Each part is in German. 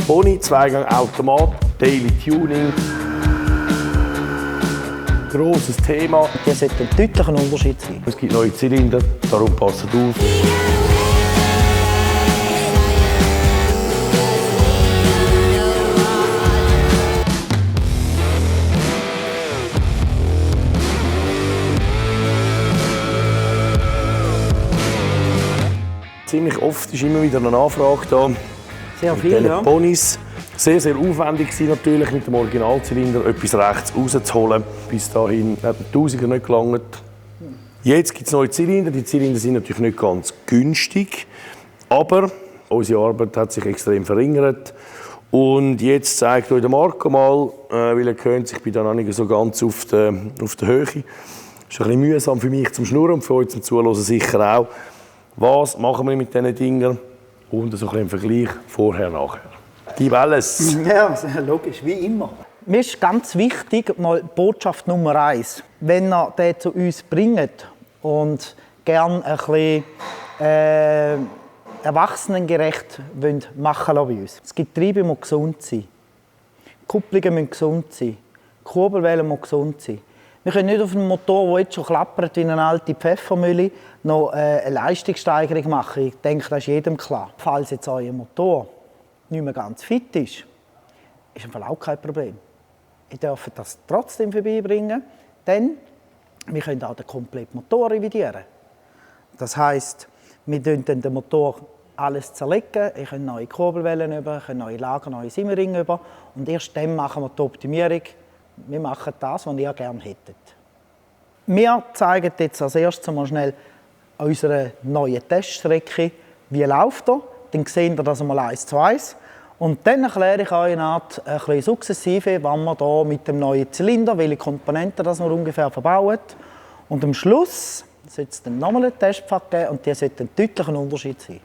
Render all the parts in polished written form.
Pony, Zweigang-Automat, Daily Tuning. Grosses Thema. Hier sollte ein deutlicher Unterschied sein. Es gibt neue Zylinder, darum passt auf. Ziemlich oft ist immer wieder eine Anfrage da. Sehr viel, ja. Ponys. Sehr, sehr aufwendig war natürlich mit dem Originalzylinder etwas rechts rauszuholen. Bis dahin hat der Tausiger nicht gelangt. Jetzt gibt es neue Zylinder. Die Zylinder sind natürlich nicht ganz günstig. Aber unsere Arbeit hat sich extrem verringert. Und jetzt zeigt euch der Marco mal, weil er kennt sich bei dann noch nicht so ganz auf der Höhe. Es ist ein bisschen mühsam für mich zum Schnurren und für euch zum Zuhören sicher auch. Was machen wir mit diesen Dingen? Und so ein Vergleich vorher-nachher. Gib alles! Ja, logisch, wie immer. Mir ist ganz wichtig, mal Botschaft Nummer 1. Wenn ihr den zu uns bringt und gerne ein bisschen erwachsenengerecht machen lassen bei uns. Das Getriebe muss gesund sein. Die Kupplungen müssen gesund sein. Die Kurbelwelle muss gesund sein. Wir können nicht auf einem Motor, der jetzt schon klappert wie eine alte Pfeffermühle, noch eine Leistungssteigerung machen. Ich denke, das ist jedem klar. Falls jetzt euer Motor nicht mehr ganz fit ist im Fall auch kein Problem. Ihr dürft das trotzdem vorbeibringen, denn wir können auch den kompletten Motor revidieren. Das heisst, wir legen den Motor alles zerlegen, ihr könnt neue Kurbelwellen über, neue Lager, neue Simmering über und erst dann machen wir die Optimierung. Wir machen das, was ihr gerne hättet. Wir zeigen jetzt als erstes mal schnell unsere neue Teststrecke. Wie läuft er? Dann seht ihr das einmal 1 zu 1. Und dann erkläre ich euch eine Art ein bisschen sukzessive, wann wir hier mit dem neuen Zylinder, welche Komponenten das wir ungefähr verbauen. Und am Schluss sollte es dann nochmal einen Testpfad geben und der sollte ein deutlicher Unterschied sein.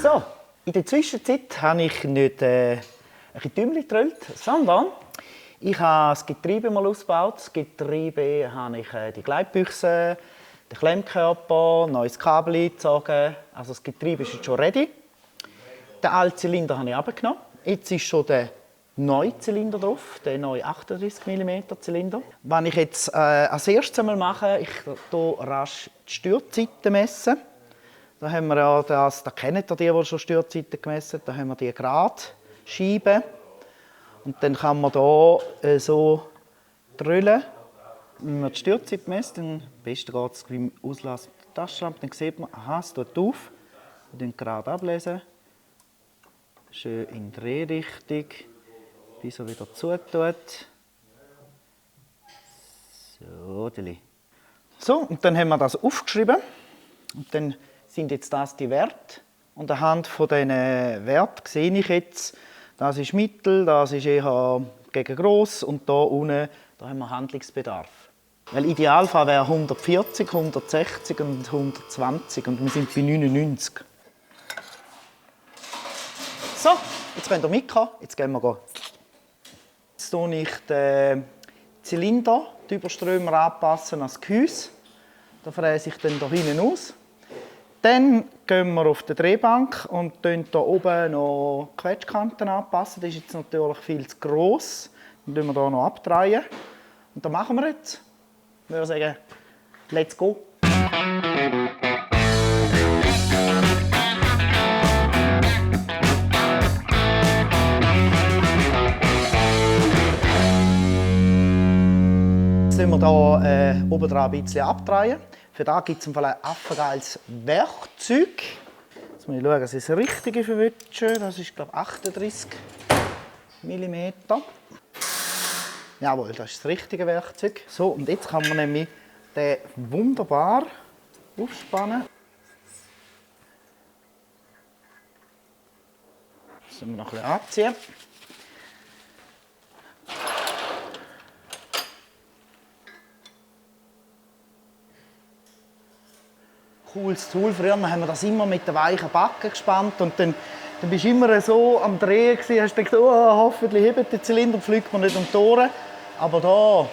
So, in der Zwischenzeit habe ich nicht ein Däumchen gedrückt, sondern ich habe das Getriebe mal ausgebaut. Das Getriebe habe ich die Gleitbüchse, den Klemmkörper, neues Kabel eingezogen. Also das Getriebe ist jetzt schon ready. Den alten Zylinder habe ich abgenommen. Jetzt ist schon der neue Zylinder drauf, der neue 38 mm Zylinder. Was ich jetzt als erstes einmal mache, ich hier rasch die Stürzeiten messen. Da haben wir ja das, da kennen die schon Stürzeiten gemessen, da haben wir die Gradscheibe. Und dann kann man hier so drüllen. Wenn man die Stürzeit misst, dann am besten geht es beim Auslassen der Taschenlampe, dann sieht man, aha, es tut auf. Wir lesen gerade ablesen. Schön in die Drehrichtung, bis er wieder zutut. So, und dann haben wir das aufgeschrieben. Und dann sind jetzt das die Werte. Und anhand von diesen Werten sehe ich jetzt, das ist mittel, das ist eher gegen gross und hier unten da haben wir Handlungsbedarf. Weil Idealfall wäre 140, 160 und 120 und wir sind bei 99. So, jetzt könnt ihr mitkommen, jetzt gehen wir. Jetzt tue ich den Zylinder, die Überströmer anpassen an das Gehäuse. Da fräse ich dann hier hinten aus. Dann gehen wir auf die Drehbank und hier oben noch Quetschkanten anpassen. Das ist jetzt natürlich viel zu gross. Dann drehen wir hier noch abdrehen. Und das machen wir jetzt. Ich würde sagen, let's go! Jetzt müssen wir hier oben dran ein bisschen abdrehen. Für das gibt es ein affengeiles Werkzeug. Jetzt muss ich schauen, dass ich das Richtige verwünsche. Das ist, glaube ich, 38 mm. Jawohl, das ist das richtige Werkzeug. So, und jetzt kann man nämlich den wunderbar aufspannen. Das müssen wir noch ein bisschen anziehen. cooles Tool. Früher haben wir das immer mit den weichen Backen gespannt und dann bist du immer so am Drehen gewesen, hast gedacht, oh, hoffentlich hebt der Zylinder und fliegt mir nicht um die Ohren. Aber da,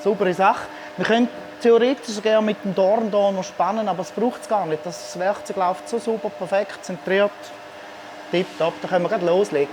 saubere Sache. Wir können theoretisch gerne mit dem Dorn hier noch spannen, aber es braucht es gar nicht. Das Werkzeug läuft so super, perfekt, zentriert. Tipptopp, da können wir gleich loslegen.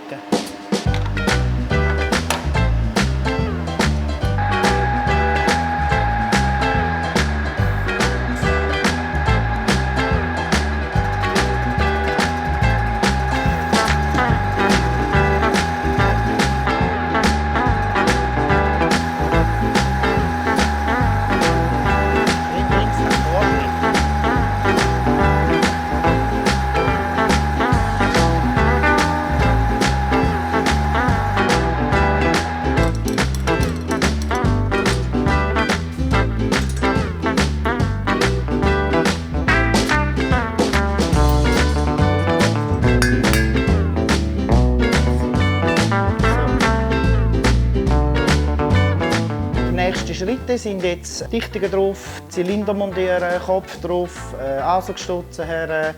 Schritte sind jetzt Dichtungen drauf, Zylinder montieren, Kopf drauf, Ansaugstutzen her,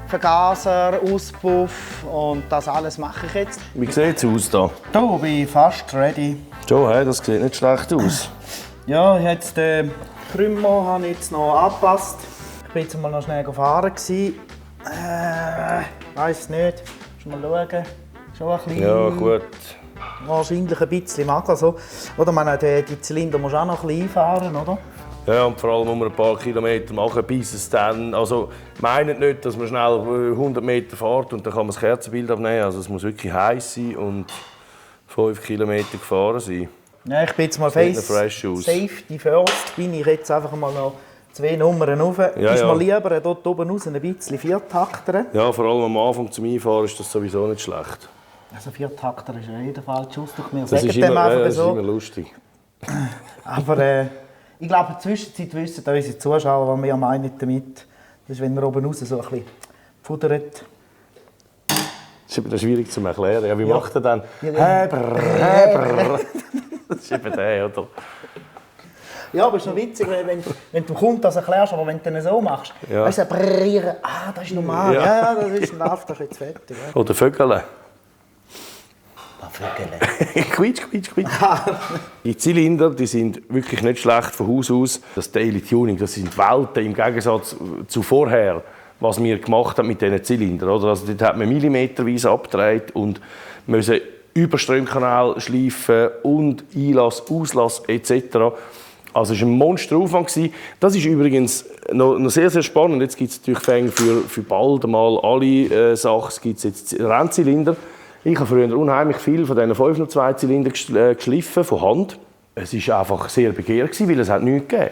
Vergaser, Auspuff und das alles mache ich jetzt. Wie sieht es aus da? Da bin ich fast ready. Joe, hey, das sieht nicht schlecht aus. Ja, jetzt den Krümmer habe ich jetzt noch angepasst. Ich war jetzt mal noch schnell fahren. Weiß nicht. Schon mal schauen. Schon ein bisschen. Ja, gut. Wahrscheinlich ein bisschen mag. Also, oder man, die Zylinder musst du auch noch ein bisschen einfahren, oder? Ja, und vor allem muss man ein paar Kilometer machen, bis es dann... Also, meint nicht, dass man schnell 100 Meter fährt und dann kann man das Kerzenbild abnehmen. Also, es muss wirklich heiß sein und 5 Kilometer gefahren sein. Ja, ich bin jetzt mal Safety first. Bin ich jetzt einfach mal noch 2 Nummern rauf. Ja, ist mir lieber dort oben raus ein bisschen Viertakter. Ja, vor allem am Anfang zum Einfahren ist das sowieso nicht schlecht. Also Viertakter ist ja jeder falsche Ausdruck. Wir das ist immer lustig. Aber ich glaube, in der Zwischenzeit wissen unsere Zuschauer, was wir meinen damit. Das ist, wenn man oben raus so ein bisschen pudert. Das ist eben schwierig zu erklären. Ja, wie macht er dann? Das ist eben der, oder? Ja, aber es ist noch witzig, wenn du Kunden das erklärst, aber wenn du das so machst, ja. Weißt du, brrrieren, das ist normal, ja das ist ein Lauf, das ist jetzt fertig. Ja. Oder Vögel. Vögel. Quietsch, quietsch, quietsch. Die Zylinder, die sind wirklich nicht schlecht von Haus aus. Das Daily Tuning, das sind Welten im Gegensatz zu vorher, was wir gemacht haben mit diesen Zylindern. Also dort hat man millimeterweise abgedreht und müssen Überströmkanal schleifen und Einlass, Auslass etc. Also es war ein Monsteraufwand. Das ist übrigens noch sehr, sehr spannend. Jetzt gibt es natürlich für bald mal alle Sachen. Es gibt jetzt Rennzylinder. Ich habe früher unheimlich viel von diesen 502 Zylindern geschliffen, von Hand. Es war einfach sehr begehrt, weil es hat nichts gegeben.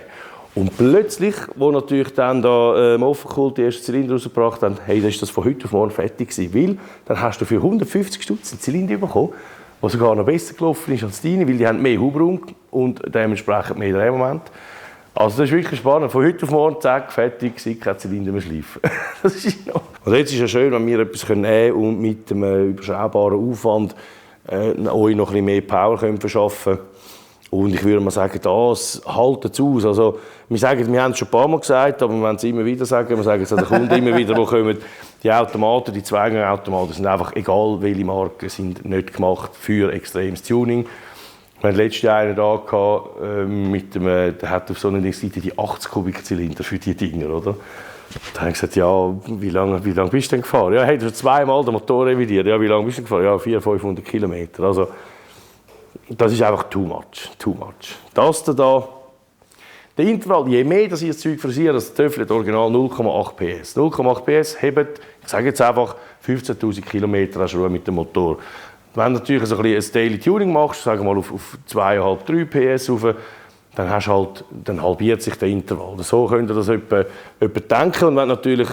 Und plötzlich, wo natürlich dann da Offenkult die ersten Zylinder rausgebracht haben, hey, dann ist das von heute auf morgen fertig gewesen. Weil dann hast du für 150 Stutz einen Zylinder bekommen, der sogar noch besser gelaufen ist als deine, weil die haben mehr Hubraum und dementsprechend mehr Drehmoment. Also das ist wirklich spannend. Von heute auf morgen, zack, fertig, kein Zylinder mehr schleifen. Das ist noch. Und jetzt ist es ja schön, wenn wir etwas nehmen und mit einem überschaubaren Aufwand euch noch ein bisschen mehr Power verschaffen können. Und ich würde mal sagen, das haltet es aus. Also, wir haben es schon ein paar Mal gesagt, aber wir werden es immer wieder sagen. Wir sagen es an den Kunden immer wieder, wo kommen. Die Automaten, die Zweigangautomaten sind einfach, egal welche Marken, sind nicht gemacht für extremes Tuning. Wir hatten letztes Jahr einen da der hat auf so einer Seite die 80 Kubikzylinder für die Dinger, oder? Da habe ich gesagt, ja, wie lange bist du denn gefahren? Ja, hey, du hast zweimal den Motor revidiert. Ja, wie lange bist du gefahren? Ja, 400-500 Kilometer. Also, das ist einfach too much. Das da, der Intervall, je mehr dass ich das Zeug frisiere, das Töffel hat original 0,8 PS. 0,8 PS hebt, ich sage jetzt einfach, 15'000 Kilometer hast du Ruhe mit dem Motor. Wenn du natürlich so ein Daily Tuning machst, sagen wir mal auf 2,5-3 PS rauf, dann halbiert sich der Intervall. So könnt ihr das etwa denken. Und wenn du natürlich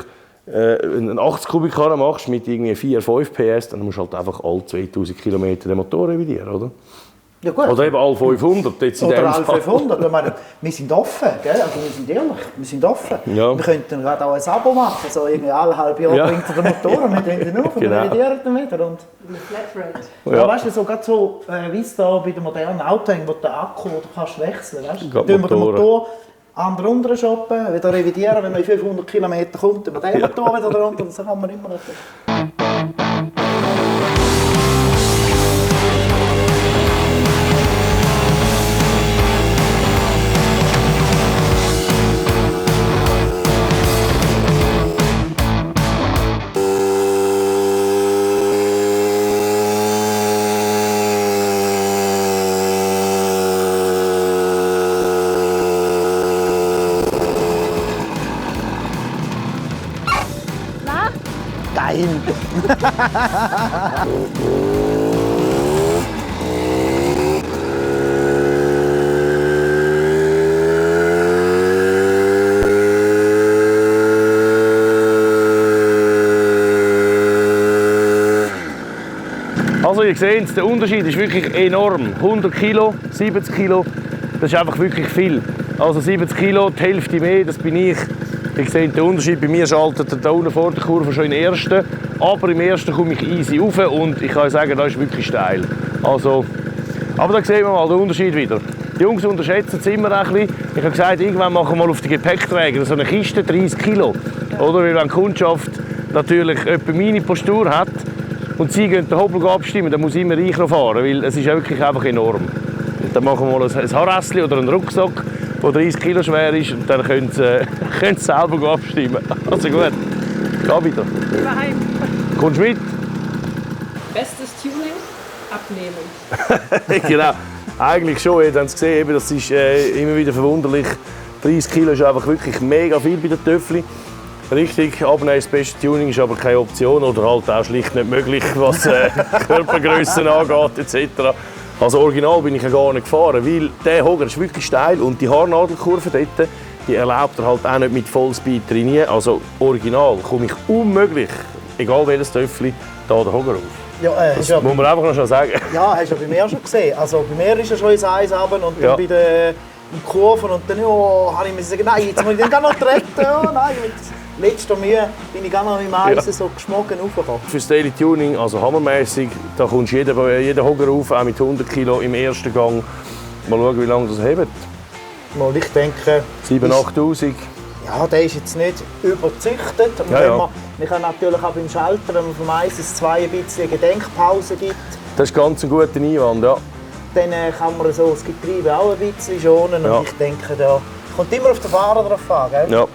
einen 80 Kubikkarren machst mit irgendwie 4-5 PS, dann musst du halt einfach alle 2000 Kilometer den Motor revidieren, oder? Ja, gut. Oder eben alle 500. Jetzt oder alle 500. Ich meine, wir sind offen, gell? Also wir sind ehrlich, wir sind offen. Ja. Wir könnten gerade auch ein Abo machen, so irgendwie alle halbe Jahre bringt er den Motor und wir drehen ihn auf und revidieren ihn wieder. Und Flatrate. Ja, weißt du, so, gerade so wie es da bei den modernen Autos hängt, wo der Akku du kannst wechseln, weißt du? Tun wir den Motor andere unten shoppen, wieder revidieren, wenn man in 500 Kilometer kommt, über den Motor wieder drunter, das kann man immer noch. Geil! Also ihr seht, der Unterschied ist wirklich enorm. 100 Kilo, 70 Kilo, das ist einfach wirklich viel. Also 70 Kilo, die Hälfte mehr, das bin ich. Ihr seht den Unterschied, bei mir schaltet er da unten vor der Kurve schon in den ersten. Aber im ersten komme ich easy rauf und ich kann sagen, das ist wirklich steil. Also, aber da sehen wir mal den Unterschied wieder. Die Jungs unterschätzen es immer ein bisschen. Ich habe gesagt, irgendwann machen wir mal auf die Gepäckträger so eine Kiste 30 Kilo. Oder? Weil wenn die Kundschaft natürlich etwa meine Postur hat und sie gehen den Hobel abstimmen, dann muss immer ich noch fahren, weil es ist wirklich einfach enorm. Und dann machen wir mal ein Haarrässli oder einen Rucksack, der 30 Kilo schwer ist und dann können sie selber abstimmen. Also gut, geh wieder. Daheim. Kommst du mit? Bestes Tuning, abnehmen. Genau, eigentlich schon. Ihr habt es gesehen, das ist immer wieder verwunderlich. 30 Kilo ist einfach wirklich mega viel bei den Töffli. Richtig, abnehmen, das beste Tuning ist aber keine Option oder halt auch schlicht nicht möglich, was Körpergrössen angeht etc. Also original bin ich ja gar nicht gefahren, weil der Hoger ist wirklich steil und die Haarnadelkurve dort, die erlaubt er halt auch nicht mit Vollspeed trainieren. Also original komme ich unmöglich, egal welches Töffli, da den Hoger auf. Ja, Das muss man einfach noch schon sagen. Ja, hast du ja bei mir schon gesehen. Also bei mir ist er schon ins Eis runter und dann bei den Kurven und dann habe ich mir gesagt, nein, jetzt muss ich den gar noch retten. Ja, nein, mit letzter Mühe bin ich gar noch im Eis so geschmocken raufgekommen. Für das Daily Tuning, also hammermäßig, da kommst du jeden Hoger auf, auch mit 100 Kilo im ersten Gang. Mal schauen, wie lange das hebt. Mal, ich denke... 7'000, 8'000. Ja, der ist jetzt nicht überzüchtet. Und wir können natürlich auch beim Schalter, wenn man vom 1 ins 2 ein bisschen eine Gedenkpause gibt, Das ist ganz ein guter Einwand, ja. dann kann man so das Getriebe auch ein bisschen schonen. Ja. Und ich denke, da kommt immer auf den Fahrer drauf an. Gell? Ja.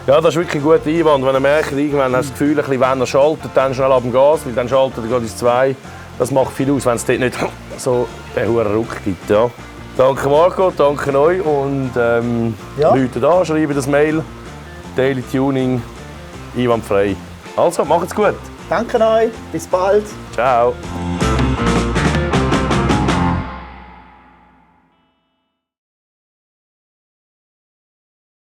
Ja, das ist wirklich ein guter Einwand. Wenn er merkt, irgendwann hast du das Gefühl, wenn er schaltet, dann schnell ab dem Gas, weil dann schaltet er gerade ins 2. Das macht viel aus, wenn es dort nicht so den hohen Ruck gibt. Ja. Danke Marco, danke euch und Leute da, schreiben das Mail. Daily Tuning, einwandfrei. Also, macht's gut. Danke euch, bis bald. Ciao.